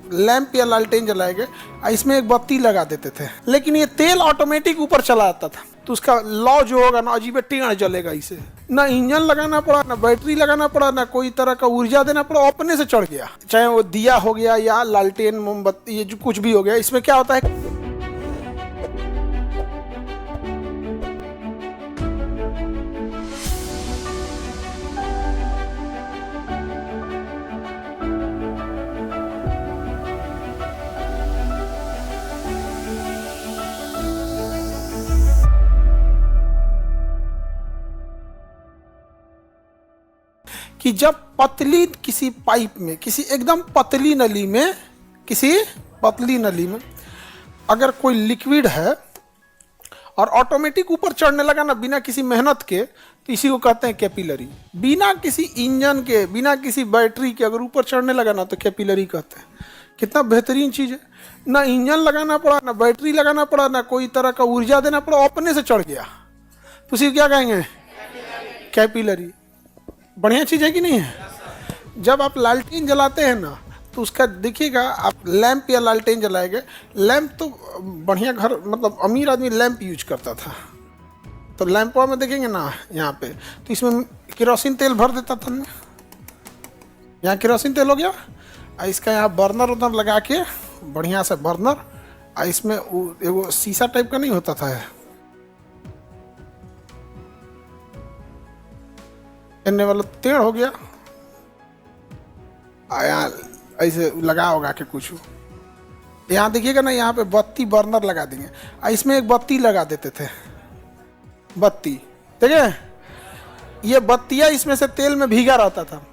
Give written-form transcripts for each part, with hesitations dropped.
Lamp या लालटेन जलाएंगे, इसमें एक बत्ती लगा देते थे, लेकिन ये तेल ऑटोमेटिक ऊपर चला आता था। तो उसका लॉ जो होगा ना, अजीब टेढ़ जलेगा। इसे ना इंजन लगाना पड़ा, ना बैटरी लगाना पड़ा, ना कोई तरह का ऊर्जा देना पड़ा, अपने से चढ़ गया। चाहे वो दिया हो गया या लालटेन, मोमबत्ती, ये जो कुछ भी हो गया। इसमें क्या होता है, कि जब पतली किसी पाइप में, किसी एकदम पतली नली में, किसी पतली नली में अगर कोई लिक्विड है और ऑटोमेटिक ऊपर चढ़ने लगा ना, बिना किसी मेहनत के, तो इसी को कहते हैं कैपिलरी। बिना किसी इंजन के, बिना किसी बैटरी के अगर ऊपर चढ़ने लगा ना, तो कैपिलरी कहते हैं। कितना बेहतरीन चीज़ है। ना इंजन लगाना पड़ा, ना बैटरी लगाना पड़ा, ना कोई तरह का ऊर्जा देना पड़ा, अपने से चढ़ गया। तो उसी क्या कहेंगे, कैपिलरी। बढ़िया चीज़ है कि नहीं है। जब आप लालटेन जलाते हैं ना, तो उसका देखिएगा, आप लैंप या लालटेन जलाएंगे। लैंप तो बढ़िया घर, मतलब अमीर आदमी लैंप यूज करता था। तो लैंपों में देखेंगे ना, यहाँ पे तो इसमें केरोसिन तेल भर देता था ना। यहाँ केरोसिन तेल हो गया, इसका यहाँ बर्नर उर्नर लगा के बढ़िया से बर्नर, इसमें वो शीशा टाइप का नहीं होता था, इन्ने वाला टेढ़ हो गया, यहाँ ऐसे लगा होगा के कुछ। यहाँ देखिएगा ना, यहाँ पे बत्ती बर्नर लगा देंगे, इसमें एक बत्ती लगा देते थे, बत्ती। देखिए, ये बत्तियाँ इसमें से तेल में भीगा रहता था,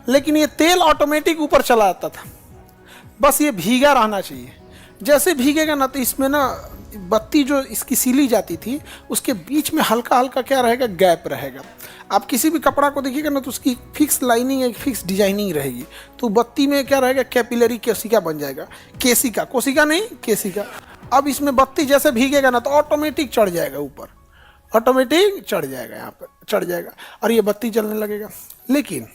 लेकिन ये तेल ऑटोमेटिक ऊपर चला आता था। बस ये भीगा रहना चाहिए। जैसे भीगेगा ना, तो इसमें ना बत्ती जो इसकी सीली जाती थी, उसके बीच में हल्का हल्का क्या रहेगा, गैप रहेगा। आप किसी भी कपड़ा को देखिएगा ना, तो उसकी फिक्स लाइनिंग, एक फिक्स डिजाइनिंग रहेगी। तो बत्ती में क्या रहेगा, कैपिलरी केसिका बन जाएगा। केसिका, कोशिका नहीं, केसिका। अब इसमें बत्ती जैसे भीगेगा ना, तो ऑटोमेटिक चढ़ जाएगा ऊपर, ऑटोमेटिक चढ़ जाएगा, यहाँ पर चढ़ जाएगा और ये बत्ती जलने लगेगा। लेकिन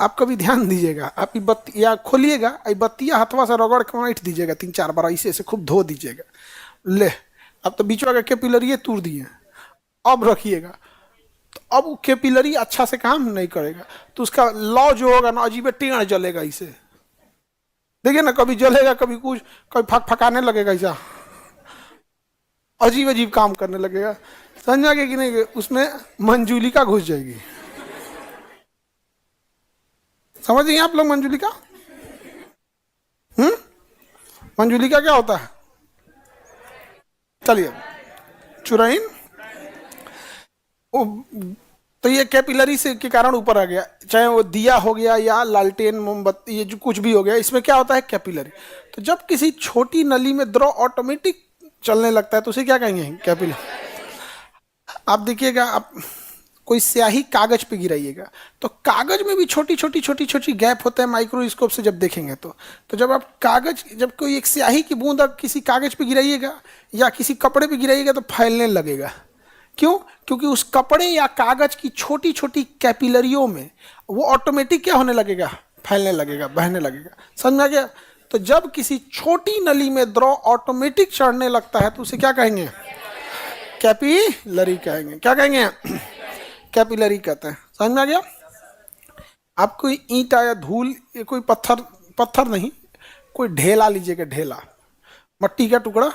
आप कभी ध्यान दीजिएगा, आप ये बत्ती या खोलिएगा, ये बत्तियाँ हथवा से रगड़ के ऐंठ दीजिएगा 3-4 बार, ऐसे खूब धो दीजिएगा। ले, अब तो बीच में कैपिलरी तोड़ दिए, अब रखिएगा, तो अब कैपिलरी अच्छा से काम नहीं करेगा। तो उसका लॉ जो होगा ना, अजीब टेढ़ जलेगा। इसे देखिए ना, कभी जलेगा, कभी कुछ, कभी फकाने लगेगा, ऐसा अजीब अजीब काम करने लगेगा। समझ गए कि नहीं, उसमें मंजूलिका घुस जाएगी। समझ गए आप लोग मंजूलिका? मंजूलिका क्या होता है? चलिए, चुराइन। तो ये कैपिलरी से के कारण ऊपर आ गया। चाहे वो दिया हो गया या लालटेन, मोमबत्ती, ये जो कुछ भी हो गया, इसमें क्या होता है, कैपिलरी। तो जब किसी छोटी नली में द्रव ऑटोमेटिक चलने लगता है, तो उसे क्या कहेंगे, कैपिलरी। आप देखिएगा, आप कोई स्याही कागज पे गिराइएगा, तो कागज में भी छोटी छोटी छोटी छोटी गैप होते हैं। माइक्रोस्कोप से जब देखेंगे तो जब आप कागज, जब कोई एक स्याही की बूंद आप किसी कागज पे गिराइएगा या किसी कपड़े पे गिराइएगा, तो फैलने लगेगा। क्यों? क्योंकि उस कपड़े या कागज की छोटी छोटी कैपिलरियों में वो ऑटोमेटिक क्या होने लगेगा, फैलने लगेगा, बहने लगेगा। समझ में आ गया? तो जब किसी छोटी नली में द्रव ऑटोमेटिक चढ़ने लगता है, तो उसे क्या कहेंगे, कैपिलरी कहेंगे। क्या कहेंगे, कैपिलरी कहते हैं। समझ में आ गया? आप कोई ईंटा या धूल, ये कोई पत्थर नहीं, कोई ढेला लीजिएगा, ढेला, मट्टी का टुकड़ा,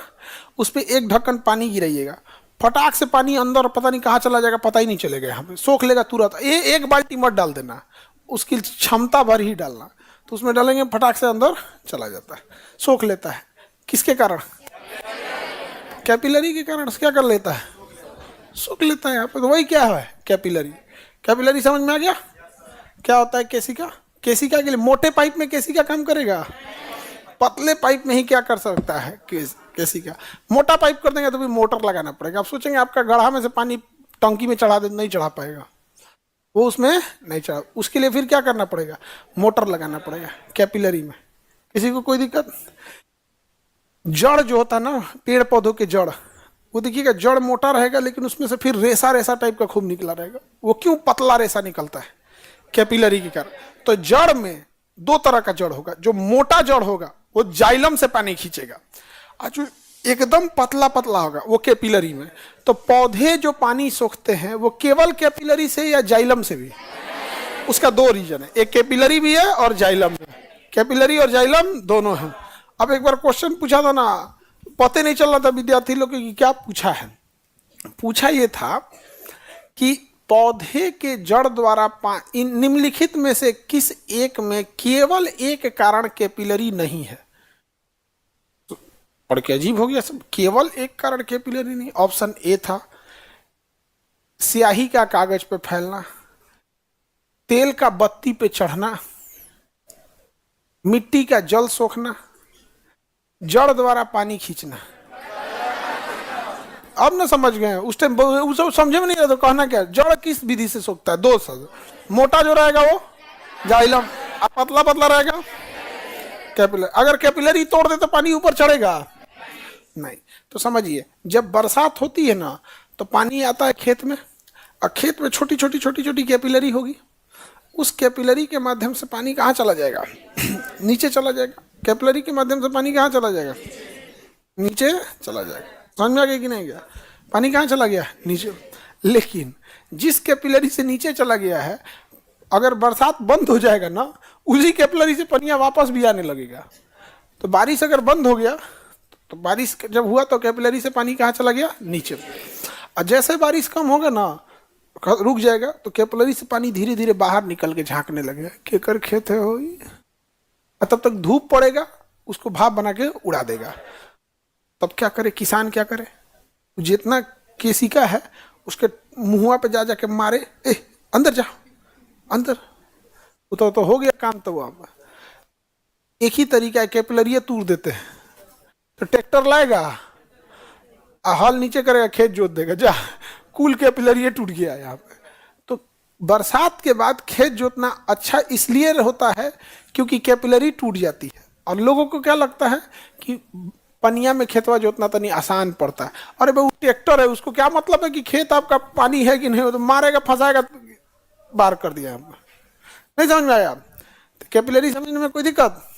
उस पर एक ढक्कन पानी गिराइएगा, फटाक से पानी अंदर पता नहीं कहाँ चला जाएगा, पता ही नहीं चलेगा, यहाँ पे सोख लेगा तुरंत। एक बाल्टी मत डाल देना, उसकी क्षमता भर ही डालना। तो उसमें डालेंगे, फटाक से अंदर चला जाता है, सोख लेता है। किसके कारण? कैपिलरी के कारण। क्या कर लेता है, सोख लेता है यहाँ पे। तो वही क्या है, कैपिलरी। कैपिलरी समझ में आ गया? क्या होता है केसिका? केसिका के लिए मोटे पाइप में केसिका काम करेगा, पतले पाइप में ही क्या कर सकता है, केसिका। मोटा पाइप कर देंगे तो भी मोटर लगाना पड़ेगा। आप सोचेंगे आपका गड्ढा में से पानी टंकी में चढ़ा दे, नहीं चढ़ा पाएगा, वो उसमें नहीं चढ़ा। उसके लिए फिर क्या करना पड़ेगा, मोटर लगाना पड़ेगा कैपिलरी में। किसी को कोई दिक्कत? जड़ जो होता है ना, पेड़ पौधों के जड़, वो देखिएगा, जड़ मोटा रहेगा, लेकिन उसमें से फिर रेसा रेसा टाइप का खूब निकला रहेगा। वो क्यों पतला रेसा निकलता है? कैपिलरी के कारण। तो जड़ में 2 तरह का जड़ होगा। जो मोटा जड़ होगा वो जाइलम से पानी खींचेगा। और जो एकदम पतला पतला होगा वो कैपिलरी में। तो पौधे जो पानी सोखते हैं वो केवल कैपिलरी से या जाइलम से भी? उसका दो रीजन है, एक कैपिलरी भी है और जाइलम भी है। कैपिलरी और जाइलम दोनों हैं। अब एक बार क्वेश्चन पूछा था ना, पता नहीं चल रहा था विद्यार्थी लोग कि क्या पूछा है। पूछा ये था कि पौधे के जड़ द्वारा निम्नलिखित में से किस एक में केवल एक कारण कैपिलरी नहीं है? और क्या अजीब हो गया सब, केवल एक कारण कैपिलरी नहीं। ऑप्शन ए था स्याही का कागज पे फैलना, तेल का बत्ती पे चढ़ना, मिट्टी का जल सोखना, जड़ द्वारा पानी खींचना। अब ना समझ गए, उस टाइम समझे में नहीं रहा तो कहना क्या, जड़ किस विधि से सोखता है? दो शब्द, मोटा जो रहेगा वो जाइलम, और पतला पतला रहेगा कैपिलरी। अगर कैपिलरी तोड़ दे तो पानी ऊपर चढ़ेगा नहीं। तो समझिए, जब बरसात होती है ना तो पानी आता है खेत में, और खेत में छोटी छोटी छोटी छोटी कैपिलरी होगी। उस कैपिलरी के माध्यम से पानी कहाँ चला जाएगा? नीचे चला जाएगा। कैपिलरी के माध्यम से पानी कहाँ चला जाएगा? नीचे चला जाएगा। समझ में आ गया कि नहीं गया? पानी कहाँ चला गया? नीचे। लेकिन जिस कैपिलरी से नीचे चला गया है, अगर बरसात बंद हो जाएगा ना, उसी कैपिलरी से पानी वापस भी आने लगेगा। तो बारिश अगर बंद हो गया, तो बारिश जब हुआ तो कैपिलरी से पानी कहाँ चला गया? नीचे। और जैसे बारिश कम होगा ना, रुक जाएगा, तो कैपिलरी से पानी धीरे धीरे बाहर निकल के झांकने लगेगा। केकर खेत है हो, तब तक धूप पड़ेगा, उसको भाप बना के उड़ा देगा। तब क्या करे किसान? क्या करे? जितना केसिका है उसके मुंह पे जा जाके मारे, ए अंदर जा, अंदर तो हो गया काम। तो वहां एक ही तरीका है, कैपिलरी तूर देते हैं। तो ट्रैक्टर लाएगा, हल नीचे करेगा, खेत जोत देगा, जा कुल कैपिलरी टूट गया यहाँ पे। तो बरसात के बाद खेत जोतना अच्छा इसलिए होता है क्योंकि कैपिलरी टूट जाती है। और लोगों को क्या लगता है कि पनिया में खेतवा जोतना तनी आसान पड़ता है। अरे भाई, ट्रैक्टर है, उसको क्या मतलब है कि खेत आपका पानी है कि नहीं? तो मारेगा, फंसाएगा, बाहर कर दिया हमने। नहीं समझ में आया? तो कैपिलरी समझने में कोई दिक्कत